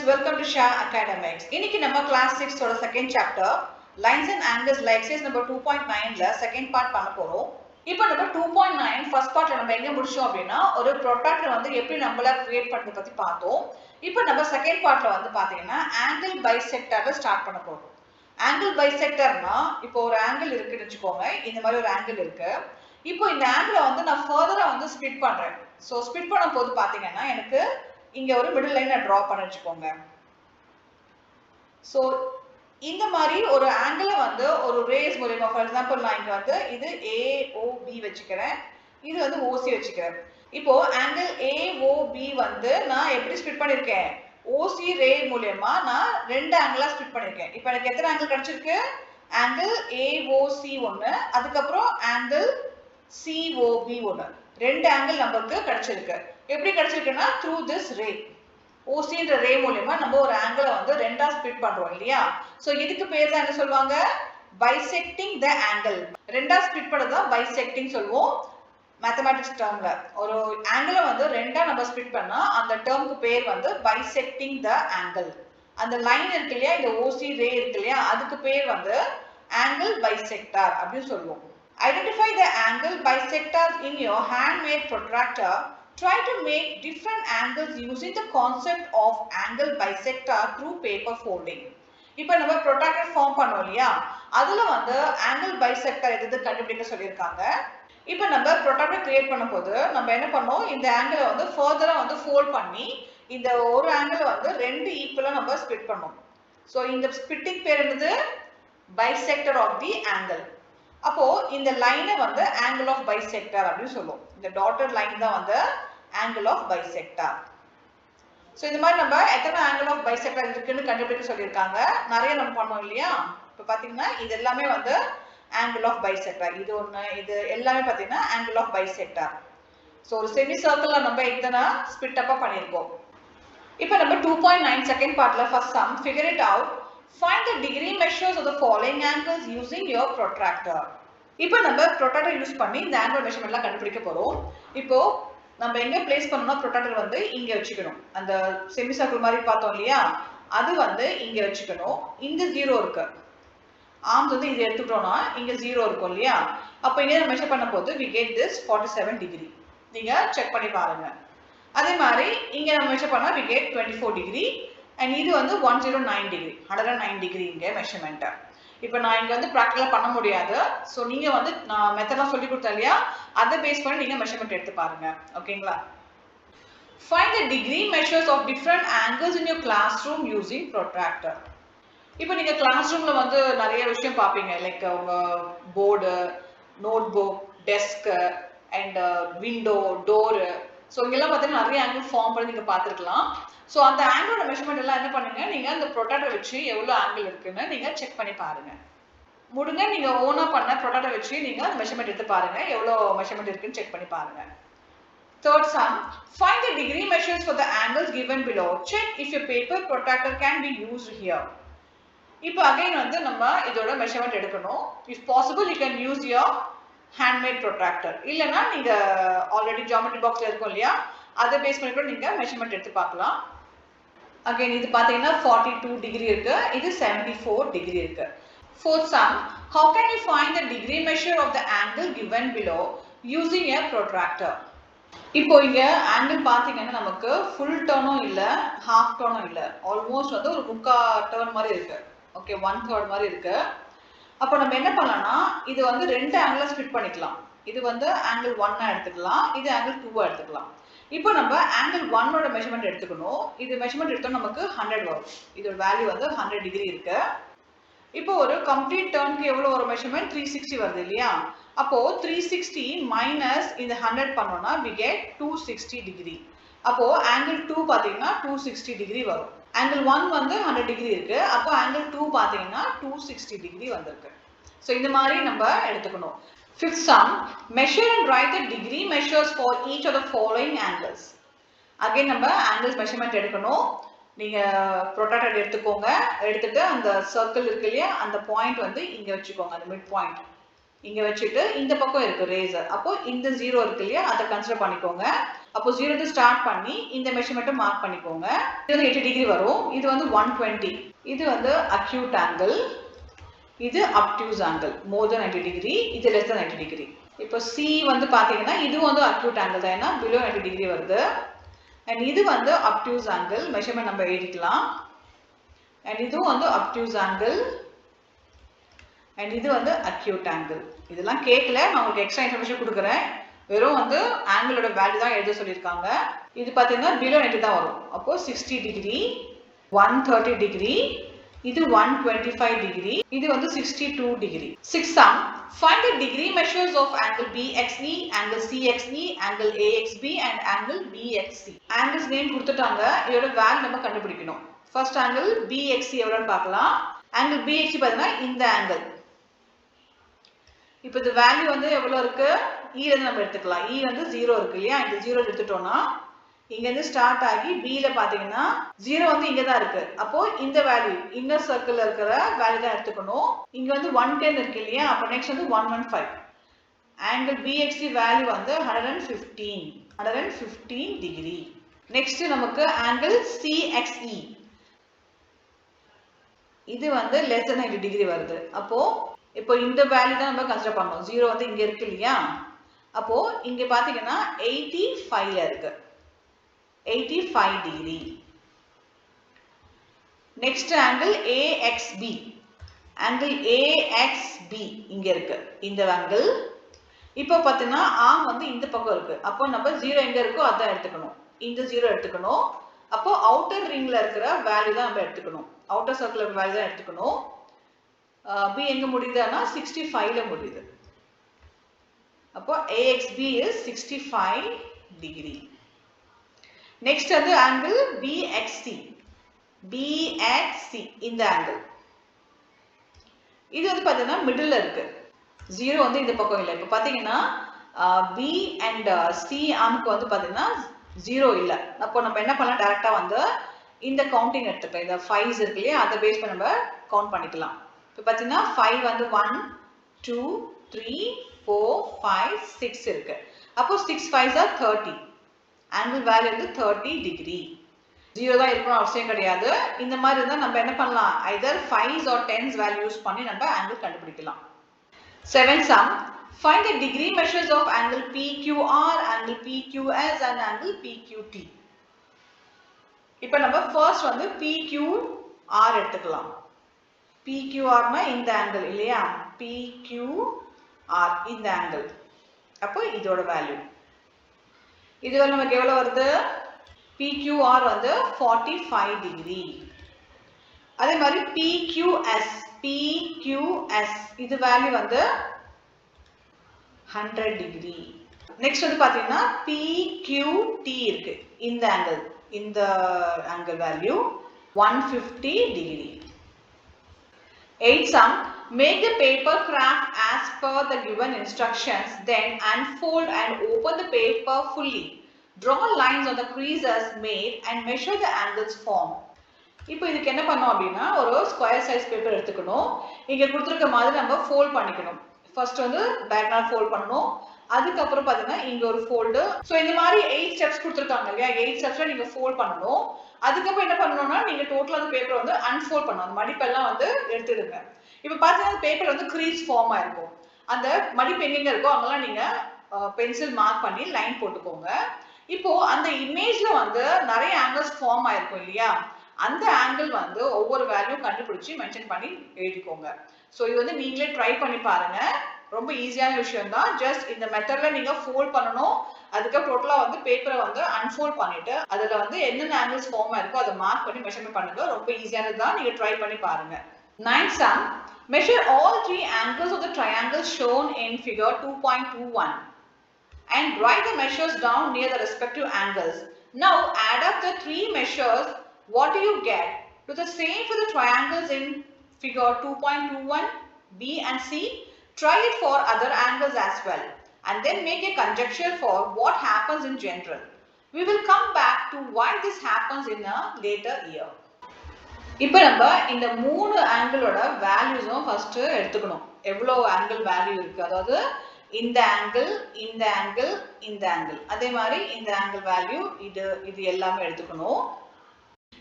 welcome to Shah Academics. இன்னைக்கு நம்ம class 6 ஓட second chapter lines and angles ல exercise number 2.9 ல second part பண்ண போறோம். இப்போ நம்ம 2.9 first partல நம்ம எங்க முடிச்சோம் அப்படினா ஒரு protractor வந்து எப்படி நம்மள create பண்றது பத்தி பார்த்தோம். இப்போ நம்ம second partல வந்து பாத்தீங்கன்னா angle bisectorல ஸ்டார்ட் பண்ண போறோம். angle bisectorனா இப்போ ஒரு angle இருக்குன்னு வெச்சுக்கோங்க. இந்த மாதிரி ஒரு angle இருக்கு. இப்போ இந்த angle வந்து நான் further-ஆ வந்து split பண்றேன். So split பண்ணும்போது பாத்தீங்கன்னா எனக்கு இங்க ஒரு middle line draw பண்ணி வெச்சுக்கோங்க. So இந்த மாதிரி ஒரு angle வந்து ஒரு rays மூலமா for example நான் இங்க வந்து இது AOB வெச்சுக்கிறேன். இது வந்து OC வெச்சுக்கிறேன். இப்போ angle AOB வந்து நான் எப்படி split பண்ணிருக்கேன்? OC ray மூலமா நான் ரெண்டு angle-ஆ split பண்ணிருக்கேன். இப்போ எனக்கு எத்தனை angle கிடைச்சிருக்கு? angle AOC ஒன்னு, அதுக்கு அப்புறம் angle COB ஒன்னு. ரெண்டு angle நமக்கு கிடைச்சிருக்கு. எப்படி கிடைச்சிருக்குன்னா through this ray. OC என்ற ray மூலமா நம்ம ஒரு angle வந்து ரெண்டா split பண்றோம் இல்லையா? சோ இதுக்கு பேர் தான் என்ன சொல்வாங்க? Bisecting the angle. ரெண்டா split பண்றது தான் bisecting சொல்வோம். மேத்தமேட்டிக்ஸ் டேர்ம்ல ஒரு angle வந்து ரெண்டா நம்ம split பண்ணா அந்த டேர்முக்கு பேர் வந்து bisecting the angle. அந்த லைன் இருக்கு இல்லையா, இந்த OC ray இருக்கு இல்லையா, அதுக்கு பேர் வந்து angle bisector அப்படி சொல்லுவோம். Identify the angle bisectors in your handmade protractor. Try to make different angles using the concept of angle bisector through paper folding. இப்போ நம்ம protractor ஃபார்ம் பண்ணோம் இல்லையா, அதுல வந்து angle bisector எது கண்டுபிடிக்க சொல்லிருக்காங்க. இப்போ நம்ம protractor கிரியேட் பண்ணும்போது நம்ம என்ன பண்ணோம், இந்த angle வந்து ஃபர்தரா வந்து fold பண்ணி இந்த ஒரு angle வந்து ரெண்டு ஈக்குவலா நம்ம ஸ்ப்ளிட் பண்ணோம். சோ இந்த ஸ்ப்ளிட்டிங் பேர் என்னது? bisector of the angle. அப்போ இந்த லைனை வந்து angle of bisector அப்படி சொல்லுவோம். இந்த dotted line தான் வந்து angle of bisector. சோ இந்த மாதிரி நம்ம எத்தனை angle of bisector இருக்குன்னு கண்டுபிடிக்க சொல்லிருக்காங்க. நிறைய நம்ம பண்ணோம் இல்லையா? இப்போ பாத்தீங்கன்னா இது எல்லாமே வந்து angle of bisector. இது ஒண்ணு, இது எல்லாமே பாத்தீங்கன்னா angle of bisector. சோ ஒரு செமி சர்க்கிள்ல நம்ம இதனா ஸ்ப்ளிட் அப்பா பண்ணிருக்கோம். இப்போ நம்ம 2.9 செகண்ட் பார்ட்ல first some figure it out. Find the degree measures of the following angles using your protractor. இப்போ நம்ம protractor யூஸ் பண்ணி இந்த angle measurementலாம் கண்டுபிடிக்க போறோம். இப்போ நம்ம எங்க பிளேஸ் பண்ணனும்னா protractor வந்து இங்க வெச்சுக்கணும். அந்த செமி சர்க்கிள் மாதிரி பார்த்தோம் இல்லையா, அது வந்து இங்க வெச்சுக்கணும். இங்க 0 இருக்கு. ஆர்ம்ஸ் வந்து இங்க எடுத்துட்டோம்னா இங்க 0 இருக்கும் இல்லையா? அப்ப இங்க மெஷர் பண்ணும்போது we get this 47 degree. நீங்க செக் பண்ணி பாருங்க. அதே மாதிரி இங்க நம்ம மெஷர் பண்ணா we get 24 degree. and இது வந்து 109 degree. 109 degree இங்க மெஷர்மென்ட். இப்போ நான் இங்க வந்து பிராக்டிகலா பண்ண முடியாது. சோ நீங்க வந்து நான் மெத்தட்லாம் சொல்லி கொடுத்தேன் இல்லையா, அதை பேஸ் பண்ணி நீங்க மெஷர்மென்ட் எடுத்து பாருங்க. ஓகேங்களா? Find the degree measures of different angles in your classroom using protractor. இப்போ நீங்க கிளாஸ் ரூம்ல வந்து நிறைய விஷயம் பாப்பீங்க. லைக் உங்க board, notebook, desk and window, door. So இங்கெல்லாம் பார்த்தீங்கன்னா நிறைய ஆங்கிள் ஃபார்ம் பண்ணி நீங்க பார்த்திருக்கலாம். சோ அந்த ஆங்கிளோட மெஷர்மென்ட் எல்லாம் என்ன பண்ணுங்க, நீங்க அந்த ப்ரொட்ராக்டர் வச்சு எவ்வளவு ஆங்கிள் இருக்குன்னு நீங்க செக் பண்ணி பாருங்க. முடிங்க நீங்க ஓனா பண்ண ப்ரொட்ராக்டர் வச்சு நீங்க மெஷர்மென்ட் எடுத்து பாருங்க, எவ்வளவு மெஷர்மென்ட் இருக்குன்னு செக் பண்ணி பாருங்க. Third sum, find the degree measures for the angles given below. Check if your paper protractor can be used here. இப்போ அகைன் வந்து நம்ம இதோட மெஷர்மென்ட் எடுக்கணும். If possible you can use your handmade protractor. இல்லனா நீங்க already geometry பாக்ஸ்ல இருக்கும் இல்லையா, அதை பேஸ் பண்ணி கூட நீங்க மெஷர்மென்ட் எடுத்து பார்க்கலாம். அகைன் இது பாத்தீங்கன்னா 42 டிகிரி இருக்கு, இது 74 டிகிரி இருக்கு. Fourth sum, how can you find the degree measure of the angle given below using a protractor? இப்போ இங்க angle பாத்தீங்கன்னா நமக்கு full turn-ம் இல்ல, half turn-ம் இல்ல, ஆல்மோஸ்ட் வந்து ஒரு முக்கா டர்ன் மாதிரி இருக்கு. ஓகே, 1/3 மாதிரி இருக்கு. அப்ப நம்ம என்ன பண்ணலாம்னா இது வந்து ரெண்டு ஆங்கிளா ஸ்ப்ளிட் பண்ணிக்கலாம். இது வந்து angle 1 எடுத்துக்கலாம், இது angle 2 எடுத்துக்கலாம். இப்போ நம்ம angle 1 ஓட மெஷர்மென்ட் எடுத்துக்கணும். இது மெஷர்மென்ட் எடுத்தா நமக்கு 100 வரும். இதோட வேல்யூ வந்து 100 டிகிரி இருக்கு. இப்போ ஒரு கம்ப்ளீட் டர்னுக்கு எவ்வளவு ஒரு மெஷர்மென்ட் 360 வருது இல்லையா? அப்போ 360 மைனஸ் இந்த 100 பண்ணோம்னா we get 260 டிகிரி. அப்போ angle 2 பாத்தீங்கன்னா 260 டிகிரி வரும். angle 1 வந்து 100 டிகிரி இருக்கு. அப்போ angle 2 பாத்தீங்கன்னா 260 டிகிரி வந்திருக்கு. சோ இந்த மாதிரி நம்ம எடுத்துக்கணும். Fifth sum, measure and write the degree measures for each of the following angles. Again நம்ம angles measurement எடுக்கணும். நீங்க protractor எடுத்துக்கோங்க. எடுத்துட்டு அந்த சர்க்கிள் இருக்கு இல்லையா, அந்த பாயிண்ட் வந்து இங்க வச்சுக்கோங்க, அந்த மிட் பாயிண்ட். இங்க வச்சுட்டு இந்த பக்கம் இருக்கு ரேசர். அப்போ இந்த 0 இருக்கு இல்லையா, அதை கன்சிடர் பண்ணிக்கோங்க. அப்போ 0 ஸ்டார்ட் பண்ணி இந்த மெஷர்மெண்ட்டை மார்க் பண்ணிக்கோங்க. இது வந்து 80 டிகிரி வரும். இது வந்து 120. இது வந்து அக்யூட் ஆங்கிள். இது அப்டியூஸ் ஆங்கிள் மோர் தென் 90 டிகிரி. இது லெஸ் தென் 90 டிகிரி. இப்போ சி வந்து பாத்தீங்கன்னா இது வந்து அக்யூட் ஆங்கிள் தான், ஏன்னா பிலோ 90 டிகிரி வருது. அண்ட் இது வந்து அப்டியூஸ் ஆங்கிள், மெஷர்மெண்ட் நம்ம எழுதிக்கலாம். அண்ட் இதுவும் வந்து அப்டியூஸ் ஆங்கிள். அண்ட் இது வந்து அக்யூட் ஆங்கிள். இதெல்லாம் கேட்கல, நான் உங்களுக்கு எக்ஸ்ட்ரா இன்ஃபர்மேஷன் கொடுக்குறேன். வெறும் வந்து ஆங்கிளோட வேல்யூ தான் எழுத சொல்லியிருக்காங்க. இது பார்த்தீங்கன்னா பிலோ 90 தான் வரும். அப்போ 60 டிகிரி, 130 டிகிரி, இது 125 டிகிரி, இது வந்து 62 degree. 6 sum. Find the degree measures of angle BXE, angle CXE, angle AXB and angle BXC. Angles name கொடுத்துட்டாங்க. இதோட வேல்யூ நம்ம கண்டுபிடிக்கணும். ஃபர்ஸ்ட் ஆங்கிள் BXC எவ்வளவுன்னு பார்க்கலாம். ஆங்கிள் BXC பார்த்தீங்கன்னா இந்த ஆங்கிள். இப்போ இந்த வேல்யூ வந்து எவ்வளவு இருக்கு, E ல நம்ம எடுத்துக்கலாம். E வந்து 0 இருக்கு இல்லையா, இந்த 0 எடுத்துட்டோம்னா இங்க இருந்து ஸ்டார்ட் ஆகி B ல பாத்தீங்கன்னா 0 வந்து இங்க தான் இருக்கு. அப்போ இந்த வேல்யூ இன்னர் சர்க்கிள்ல இருக்கிற வேல்யூ தான் எடுத்துக்கணும். இங்க வந்து 110 இருக்கு இல்லையா, அப்போ நெக்ஸ்ட் வந்து 115. ஆங்கிள் BXC வேல்யூ வந்து 115 டிகிரி. நெக்ஸ்ட் நமக்கு ஆங்கிள் CXE, இது வந்து less than 90 டிகிரி வருது. அப்போ இப்போ இந்த வேல்யூ தான் நம்ம கன்சிடர் பண்ணோம். 0 வந்து இங்க இருக்கு இல்லையா, அப்போ இங்க பாத்தீங்கன்னா 85ல இருக்கு, 85 degree. Next angle AXB, angle AXB இங்க இருக்கு இந்த ஆங்கிள். இப்போ பாத்தீங்கன்னா ஆர்ம் வந்து இந்த பக்கம் இருக்கு. அப்போ நம்ம 0 எங்க இருக்கோ அதான் எடுத்துக்கணும். இந்த 0 எடுத்துக்கணும். அப்போ அவுட்டர் ரிங்ல இருக்கிற வேல்யூ தான் நம்ம எடுத்துக்கணும். அவுட்டர் சர்க்கிள் வேல்யூ தான் எடுத்துக்கணும். B எங்க முடியுதுன்னா 65ல முடியுது. அப்போ AXB is 65 டிகிரி. நெக்ஸ்ட் வந்து ஆங்கிள் BXC, BXC இந்த ஆங்கிள். இது வந்து பாத்தீங்கன்னா மிடில்ல இருக்கு. 0 வந்து இந்த பக்கம் இல்லை. இப்போ பாத்தீங்கன்னா B and C ஆர்முக்கு வந்து பாத்தீங்கன்னா 0 இல்லை. அப்போ நம்ம என்ன பண்ணலாம், டைரக்டா வந்து இந்த கவுண்டிங் எடுத்துக்கலாம். இந்த 5s இருக்கு இல்லையா, அதை பேஸ் பண்ணி நம்ம கவுண்ட் பண்ணிக்கலாம். இப்போ பாத்தீங்கன்னா 5 வந்து 1 2 3 4 5 6 இருக்கு. அப்போ 6 5s are 30. ஆங்கிள் வேல்யூ வந்து 30 டிகிரி. 0 தான் இருக்கணும் அவசியம் கிடையாது. இந்த மாதிரி இருந்தா நம்ம என்ன பண்ணலாம், either 5s or 10s value use பண்ணி நம்ம ஆங்கிள் கண்டுபிடிக்கலாம். 7 sum. Find the degree measures of angle PQR, angle PQS and angle PQT. இப்போ நம்ம ஃபர்ஸ்ட் வந்து PQR எடுத்துக்கலாம். PQR னா இந்த ஆங்கிள் இல்லையா, PQR இந்த ஆங்கிள். அப்போ இதோட வேல்யூ இது நமக்கு எவ்வளவு வருது, PQR வந்து 45 டிகிரி. அதே மாதிரி PQS, PQS இது வேல்யூ வந்து 100 டிகிரி. நெக்ஸ்ட் வந்து பாத்தீங்கன்னா PQT இருக்கு இந்த ஆங்கிள், இந்த angle value 150 degree. 8 sum. Make the paper craft as per the given instructions, then unfold and open the paper fully. Draw lines on the creases made and measure the angles formed. இப்போ இதுக்கு என்ன பண்ணோம் அப்படின்னா, ஒரு square size paper எடுத்துக்கணும். இங்க கொடுத்துருக்க மாதிரி நம்ம ஃபோல்ட் பண்ணிக்கணும். ஃபர்ஸ்ட் வந்து டயகனல் ஃபோல்ட் பண்ணணும். அதுக்கப்புறம் பாத்தீங்கன்னா இங்க ஒரு ஃபோல்டு. ஸோ இந்த மாதிரி 8 ஸ்டெப்ஸ் கொடுத்துருக்காங்க இல்லையா, 8 ஸ்டெப்ஸ்ல நீங்க ஃபோல்ட் பண்ணணும். அதுக்கப்புறம் என்ன பண்ணணும்னா, நீங்க டோட்டலா அந்த பேப்பர் வந்து அன்ஃபோல்ட் பண்ணணும். அந்த மடிப்பெல்லாம் வந்து எடுத்துடுங்க. இப்போ பாத்தீங்கன்னா பேப்பர் வந்து க்ரீஸ் ஃபார்ம் ஆயிருக்கும். அந்த மடிப்பு எங்கெங்க இருக்கோ அங்கெல்லாம் நீங்க பென்சில் மார்க் பண்ணி லைன் போட்டுக்கோங்க. இப்போ அந்த இமேஜ்ல வந்து நிறைய ஆங்கிள்ஸ் ஃபார்ம் ஆயிருக்கும் இல்லையா, அந்த ஆங்கிள் வந்து ஒவ்வொரு வேல்யூ கண்டுபிடிச்சு மென்ஷன் பண்ணி எழுதிக்கோங்க. ஸோ இது வந்து நீங்களே ட்ரை பண்ணி பாருங்க. ரொம்ப ஈஸியான விஷயம் தான். ஜஸ்ட் இந்த மெத்தட்ல நீங்க ஃபோல்ட் பண்ணணும். அதுக்கப்புறம் டோட்டலா வந்து பேப்பரை வந்து அன்ஃபோல்ட் பண்ணிட்டு அதுல வந்து என்னென்ன ஆங்கிள்ஸ் ஃபார்ம் ஆயிருக்கோ அதை மார்க் பண்ணி மெஷர்மெண்ட் பண்ணுங்க. ரொம்ப ஈஸியானது தான், நீங்க ட்ரை பண்ணி பாருங்க. 9 sum. Measure all 3 angles of the triangle shown in figure 2.21 and write the measures down near the respective angles. Now add up the 3 measures. What do you get? Do the same for the triangles in figure 2.21, B and C. Try it for other angles as well and then make a conjecture for what happens in general. We will come back to why this happens in a later year. இப்போ நம்ம இந்த மூணு ஆங்கிளோட வேல்யூஸும் first எடுத்துக்கணும். எவ்வளோ angle value இருக்கு, அதாவது இந்த angle, இந்த ஆங்கிள், இந்த ஆங்கிள், அதே மாதிரி இந்த ஆங்கிள் வேல்யூ, இது எல்லாமே எடுத்துக்கணும்.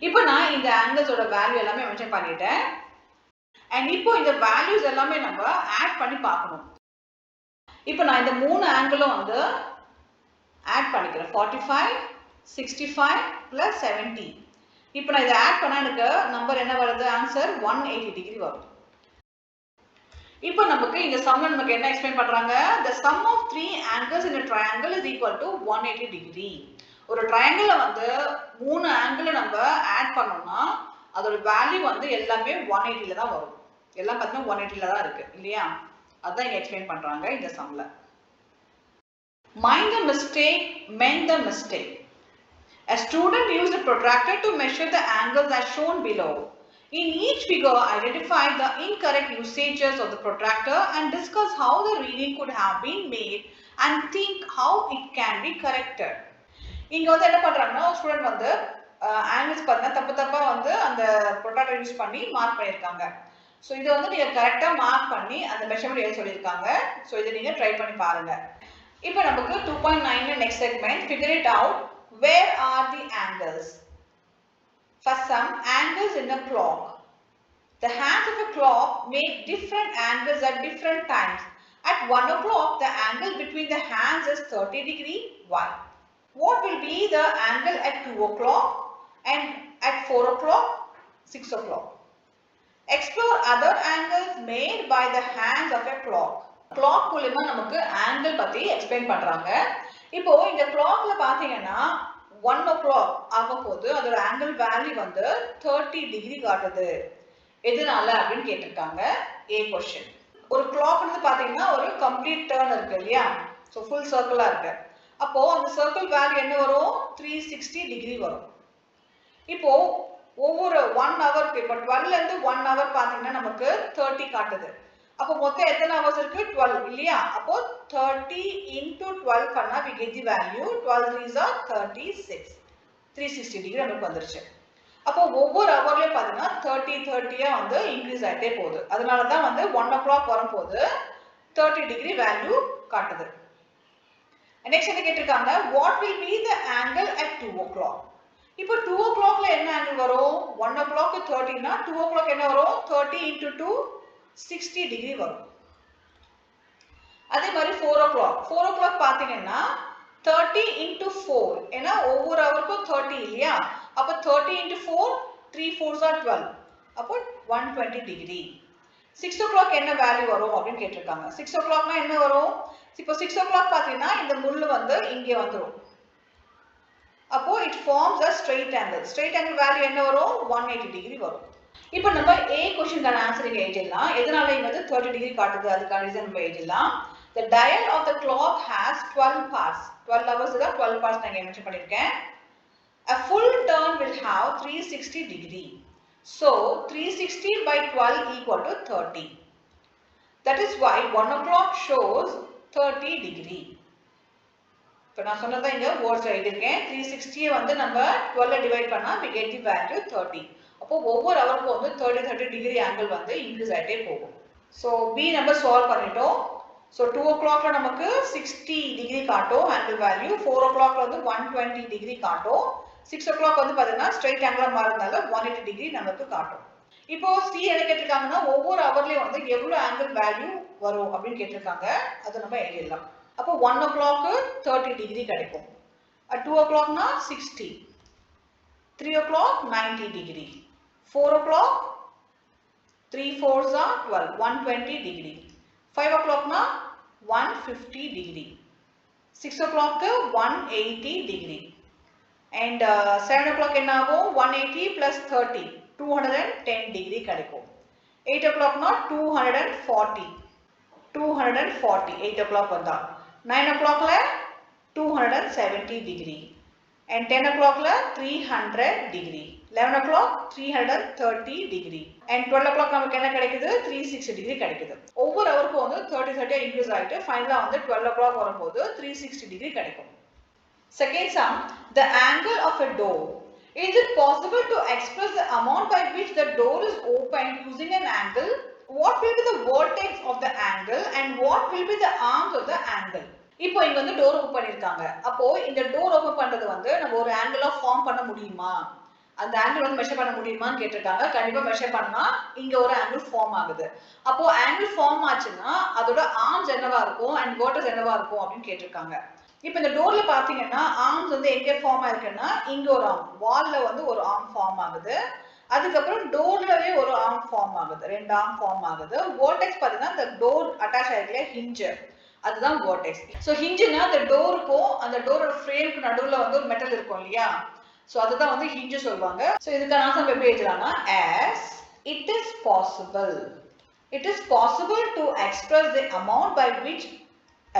இப்போ நான் இந்த ஆங்கிள்ஸோட வேல்யூ எல்லாமே மென்ஷன் பண்ணிட்டேன். அண்ட் இப்போ இந்த வேல்யூஸ் எல்லாமே நம்ம ஆட் பண்ணி பார்க்கணும். இப்போ நான் இந்த மூணு ஆங்கிளும் வந்து ஆட் பண்ணிக்கிறேன். 45, 65 plus 70. இப்போ நான் இதை ஆட் பண்ணா எனக்கு நம்பர் என்ன வருது, ஆன்சர் 180 டிகிரி வரும். இப்போ நமக்கு இந்த சம்ல நமக்கு என்ன எக்ஸ்பிளைன் பண்றாங்க, the sum of three angles in a triangle is equal to 180 degree. ஒரு ட்ரையாங்கிள்ல வந்து மூணு ஆங்கிள் நம்ம ஆட் பண்ணோம்னா அதோட வேல்யூ வந்து எல்லாமே 180ல தான் வரும். எல்லாம் பார்த்தீங்கன்னா 180ல தான் இருக்கு இல்லையா? அதான் இங்க எக்ஸ்பிளைன் பண்றாங்க இந்த சம்ல. Mind the mistake, mend the mistake. A student used a protractor to measure the angles as shown below. In each figure, identify the incorrect usages of the protractor and discuss how the reading could have been made and think how it can be corrected. இங்க வந்து என்ன பண்றாங்கன்னா student வந்து angles பார்த்தா தப்பா வந்து அந்த protractor use பண்ணி மார்க் பண்ணிருக்காங்க. ஸோ இதை வந்து நீங்க கரெக்டா மார்க் பண்ணி அந்த மெஷர்மெண்ட் எழுத சொல்லியிருக்காங்க. ஸோ இதை நீங்க ட்ரை பண்ணி பாருங்க. இப்போ நமக்கு 2.9 next segment, figure it out. Where are the angles? For some angles in a clock, the hands of a clock make different angles at different times. At 1 o'clock, the angle between the hands is 30 degree. Why? What will be the angle at 2 o'clock and at 4 o'clock, 6 o'clock? Explore other angles made by the hands of a clock. Clock மூலமா நமக்கு angle பத்தி explain பண்றாங்க. இப்போ இந்த clockல பாத்தீங்கன்னா 1 o'clock ஆகும்போது அதோட angle value வந்து 30 டிகிரி காட்டுது. எதனால அப்படின்னு கேட்டிருக்காங்க. A question. ஒரு clock வந்து பாத்தீங்கன்னா ஒரு complete turn இருக்கு இல்லையா? ஸோ ஃபுல் சர்க்கிளா இருக்கு. அப்போ அந்த சர்க்கிள் வேல்யூ என்ன வரும், 360 டிகிரி வரும். இப்போ ஒவ்வொரு 1 ஹவருக்கு, இப்போ 12ல இருந்து 1 ஹவர் பாத்தீங்கன்னா நமக்கு 30 காட்டுது. அப்போ மொத்தம் எத்தனை ஹவர்ஸ் இருக்கு, 12 இல்லையா? அப்போ 30 into 12 பண்ணா we get the value 12 3s are 36, 360 degree நமக்கு வந்துருச்சு. அப்போ ஒவ்வொரு ஹவர்லயும் பாத்தீங்கன்னா 30 வந்து இன்க்ரீஸ் ஆயிட்டே போகுது. அதனால தான் வந்து 1 o'clock வரும்போது 30 டிகிரி வேல்யூ காட்டுது. நெக்ஸ்ட் என்ன கேட்டிருக்காங்க, what will be the angle at 2 o'clock? இப்போ 2 o'clockல என்ன ஆங்கிள் வரும், 1 o'clock 30 னா 2 o'clock என்ன வரும், 30 into 2 60 டிகிரி வரும். அதே மாதிரி 4 o'clock, 4 o'clock பாத்தீங்கன்னா 30 into 4, ஏன்னா ஒவ்வொரு ஹவருக்கும் 30 இல்லையா? அப்ப 30 into 4, 3 4s are 12, அப்போ 120 டிகிரி. 6 o'clock என்ன வேல்யூ வரும் அப்படின்னு கேட்டிருக்காங்க. 6 o'clockனா என்ன வரும், இப்போ 6 o'clock பாத்தீங்கன்னா இந்த முள்ளு வந்து இங்கே வந்துரும். அப்போ it forms a straight angle. Straight angle value என்ன வரும், 180 டிகிரி வரும். இப்போ நம்ம A क्वेश्चनக்கான ஆன்சர் இங்க எழுதிடலாம். எதனால இங்க வந்து 30 டிகிரி காட்டுது அதுக்கான ரீசன் நம்ம எழுதிடலாம். The dial of the clock has 12 parts. 12 hours தான் 12 parts நான் இங்க மென்ஷன் பண்ணிருக்கேன். A full turn will have 360 degree. So 360 by 12 equal to 30. That is why 1 o'clock shows 30 degree. இப்போ நான் சொன்னதை இங்க வேர்ட்ஸ் எழுதிருக்கேன். 360 வந்து நம்ம 12 டிவைட் பண்ணா we get the value 30. அப்போ ஒவ்வொரு ஹவருக்கும் வந்து 30 டிகிரி ஆங்கிள் வந்து இன்க்ரீஸ் ஆயிட்டே போகும். ஸோ பி நம்ம சால்வ் பண்ணிட்டோம். ஸோ 2 o'clockல நமக்கு 60 டிகிரி காட்டும் ஆங்கிள் வேல்யூ, 4 o'clockல வந்து 120 டிகிரி காட்டும், 6 o'clock வந்து பாத்தீங்கன்னா ஸ்ட்ரைட் ஆங்கிளா மாறதுனால 180 டிகிரி நமக்கு காட்டும். இப்போ சி என்ன கேட்டிருக்காங்கன்னா ஒவ்வொரு ஹவர்லயும் வந்து எவ்வளவு ஆங்கிள் வேல்யூ வரும் அப்படின்னு கேட்டிருக்காங்க. அதை நம்ம எழுதிடலாம். அப்போ 1 o'clock 30 டிகிரி கிடைக்கும், 2 o'clockனா 60, 3 o'clock 90 degree, 4 o'clock 3 4s are 12, 120 degree, 5 o'clockனா 150 degree, 6 o'clock 180 degree, and 7 o'clock என்ன ஆகும், 180 plus 30 210 டிகிரி கிடைக்கும். 8 o'clockனா 240, 8 o'clock வந்தா. 9 o'clockல 270 degree, and 10 o'clockல 300 degree, 11 o'clock 330 degree, and 12 o'clock நமக்கு என்ன கிடைக்குது, 360 டிகிரி கிடைக்குது. ஒவ்வொரு ஹவருக்கும் வந்து 30 இன்க்ரீஸ் ஆயிட்டு ஃபைனலா வந்து 12 o'clock வரும்போது 360 டிகிரி கிடைக்கும். Second sum, the angle of a door. Is it possible to express the amount by which the door is opened using an angle, what will be the vertex of the angle and what will be the arms of the angle? இப்போ இங்க வந்து door open பண்ணிருக்காங்க. அப்போ இந்த door open பண்றது வந்து நம்ம ஒரு ஆங்கிளா ஃபார்ம் பண்ண முடியுமா? அந்த ஆங்கிள் வந்து மெஷர் பண்ண முடியுமான்னு கேட்டிருக்காங்க. கண்டிப்பா மெஷர் பண்ணா இங்க ஒரு ஆங்கிள் ஃபார்ம் ஆகுது. அப்போ ஆங்கிள் ஃபார்ம் ஆச்சுன்னா அதோட ஆர்ம்ஸ் என்னவா இருக்கும் அண்ட் வெர்டெக்ஸ் என்னவா இருக்கும் அப்படின்னு கேட்டிருக்காங்க. இப்போ இந்த டோர்ல பாத்தீங்கன்னா ஆர்ம்ஸ் வந்து எங்க ஃபார்ம் ஆயிருக்குன்னா இங்க ஒரு ஆர்ம், வால்ல வந்து ஒரு ஆர்ம் ஃபார்ம் ஆகுது. அதுக்கப்புறம் டோர்லவே ஒரு ஆர்ம் ஃபார்ம் ஆகுது, ரெண்டு ஆர்ம் ஃபார்ம் ஆகுது. வெர்டெக்ஸ் பாத்தீங்கன்னா இந்த டோர் அட்டாச் ஆயிருக்கல ஹிஞ்ச், அதுதான் வெர்டெக்ஸ். சோ ஹிஞ்ச்னா அந்த டோருக்கும் அந்த டோரோட ஃப்ரேம்க்கு நடுவுல வந்து ஒரு மெட்டல் இருக்கும் இல்லையா, சோ அதுதான் வந்து ஹிஞ்ச் சொல்வாங்க. சோ இதுக்கான ஆன்சர் எப்படி எழுதலாம்னா as it is possible to express the amount by which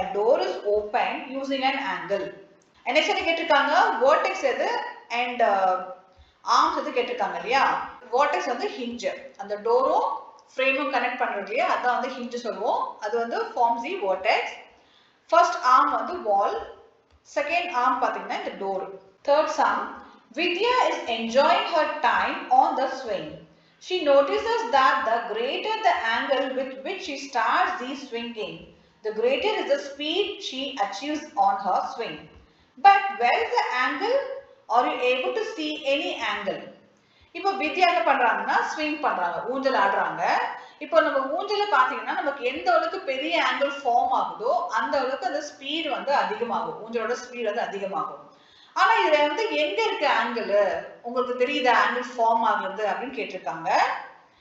a door is opened using an angle. and next என்ன கேட்டிருக்காங்க, vertex எது and arms எது கேட்டிருக்காங்க இல்லையா. vertex வந்து hinge, அந்த டோரும் ஃப்ரேமும் கனெக்ட் பண்றது இல்லையா, அதான் வந்து hinge சொல்லுவோம். அது வந்து forms the vertex. first arm வந்து wall, second arm பாத்தீங்கன்னா இந்த door. third sum, Vidya is enjoying her time on the swing. She notices that the greater the angle with which she starts the swinging, the greater is the speed she achieves on her swing. But where is the angle? Are you able to see any angle? இப்போ வித்யா என்ன பண்றாங்கன்னா swing பண்றாங்க, ஊஞ்சல் ஆடுறாங்க. இப்போ நம்ம ஊஞ்சல பாத்தீங்கன்னா நமக்கு எந்த அளவுக்கு பெரிய ஆங்கிள் ஃபார்ம் ஆகுதோ அந்த அளவுக்கு அந்த ஸ்பீட் வந்து அதிகமாகும், ஊஞ்சலோட ஸ்பீட் வந்து அதிகமாகும். ஆனா இதுல வந்து எங்க இருக்க ஆங்கிள் உங்களுக்கு தெரியுதா, ஆங்கிள் ஃபார்ம் ஆகுது அப்படின்னு கேட்டிருக்காங்க.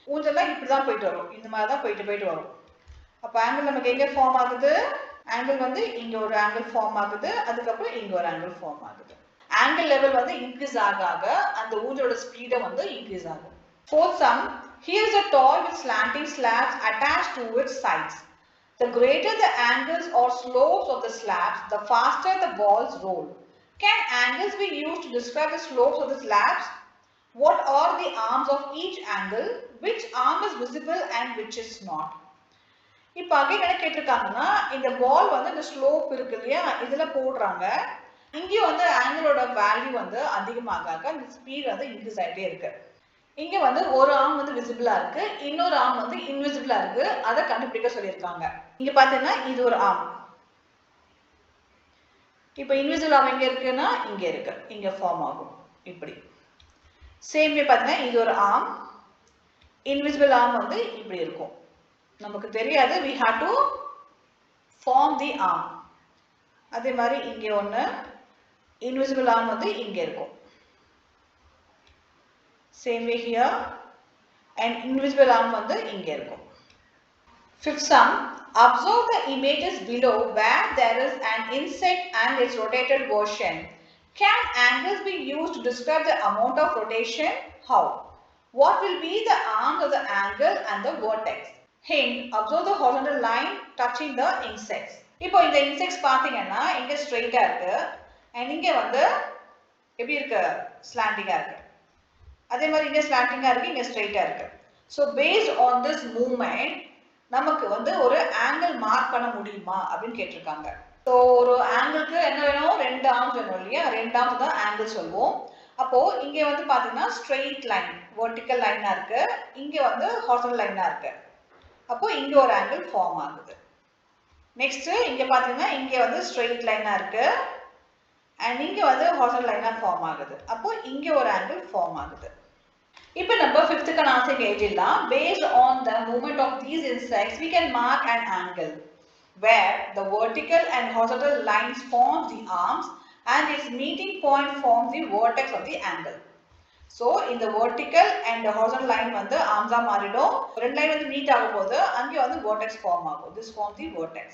ஊஞ்சல்ல இப்படிதான் போயிட்டு வரும், இந்த மாதிரி தான் போயிட்டு வரும். அப்ப ஆங்கிள் நமக்கு எங்க ஃபார்ம் ஆகுது, ஆங்கிள் வந்து இங்க ஒரு ஆங்கிள் ஃபார்ம் ஆகுது, அதுக்கப்புறம் இங்க ஒரு ஆங்கிள் ஃபார்ம் ஆகுது. ஆங்கிள் லெவல் வந்து இன்க்ரீஸ் ஆக அந்த ஊஞ்சலோட ஸ்பீட வந்து இன்க்ரீஸ் ஆகும். Fourth sum, here is a toy with slanting slabs attached to its sides. The greater the angles or slopes of the slabs, the faster the balls roll. Can angles be used to describe the slopes of the slabs? What are the arms of each angle? Which arm is visible and which is not? இப்போ again என்ன கேட்டிருக்காங்கன்னா இந்த பால் வந்து இந்த slope இருக்கு இல்லையா, இதுல போடுறாங்க. இங்க வந்து ஆங்கிளோட வேல்யூ வந்து அதிகமாக அந்த ஸ்பீட் வந்து இன்க்ரீஸ் ஆயிட்டே இருக்கு. இங்க வந்து ஒரு ஆர்ம் வந்து விசிபிளா இருக்கு, இன்னொரு ஆர்ம் வந்து இன்விசிபிளா இருக்கு, அதை கண்டுபிடிக்க சொல்லியிருக்காங்க. இங்க பாத்தீங்கன்னா இது ஒரு ஆர்ம், இப்போ இன்விசிபிள் ஆர்ம் எங்க இருக்குன்னா இங்க இருக்கு, இங்க ஃபார்ம் ஆகும் இப்படி. சேம் வே பாத்தீங்கன்னா இது ஒரு ஆர்ம், இன்விசிபிள் ஆர்ம் வந்து இப்படி இருக்கும். நமக்கு தெரியாது, we have to form the arm. அதே மாதிரி இங்க ஒண்ணு invisible arm வந்து இங்க இருக்கும். Same way here, and invisible arm வந்து இங்க இருக்கும். Fifth sum, observe the images below where there is an insect and its rotated version. Can angles be used to describe the amount of rotation? How? What will be the arms of the angle and the vertex? Hint, observe the horizontal line touching the insects. இப்போ இந்த insects பாத்தீங்கன்னா இங்க ஸ்ட்ரைட்டா இருக்கு and இங்க வந்து எப்படி இருக்கு, ஸ்லாண்டிங்கா இருக்கு. அதே மாதிரி இங்க ஸ்லாண்டிங்கா இருக்கு, இங்க ஸ்ட்ரைட்டா இருக்கு. So based on this movement நமக்கு வந்து ஒரு ஆங்கிள் மார்க் பண்ண முடியுமா அப்படின்னு கேட்டிருக்காங்க. ஸோ ஒரு ஆங்கிளுக்கு என்ன வேணும், ரெண்டு ஆர்ம்ஸ் வேணும் இல்லையா, ரெண்டு ஆர்ம்ஸ் தான் ஆங்கிள் சொல்லுவோம். அப்போ இங்க வந்து பாத்தீங்கன்னா ஸ்ட்ரெயிட் லைன், வெர்டிக்கல் லைனா இருக்கு, இங்க வந்து ஹாரிசான்டல் லைனா இருக்கு. அப்போ இங்க ஒரு ஆங்கிள் ஃபார்ம் ஆகுது. நெக்ஸ்ட் இங்க பாத்தீங்கன்னா இங்க வந்து ஸ்ட்ரெயிட் லைனா இருக்கு and இங்க வந்து ஹாரிசான்டல் லைனா ஃபார்ம் ஆகுது. அப்போ இங்க ஒரு ஆங்கிள் ஃபார்ம் ஆகுது. இப்போ நம்ம 5th க்கு ஆன்சர் எழுதிடலாம். based on the movement of these insects we can mark an angle where the vertical and horizontal lines form the arms and its meeting point forms the vertex of the angle. So இந்த vertical and horizontal line வந்து arms ஆ மாறிடும். ரெண்டு line வந்து meet ஆகும்போது அங்க வந்து vertex form ஆகும். This forms the vertex.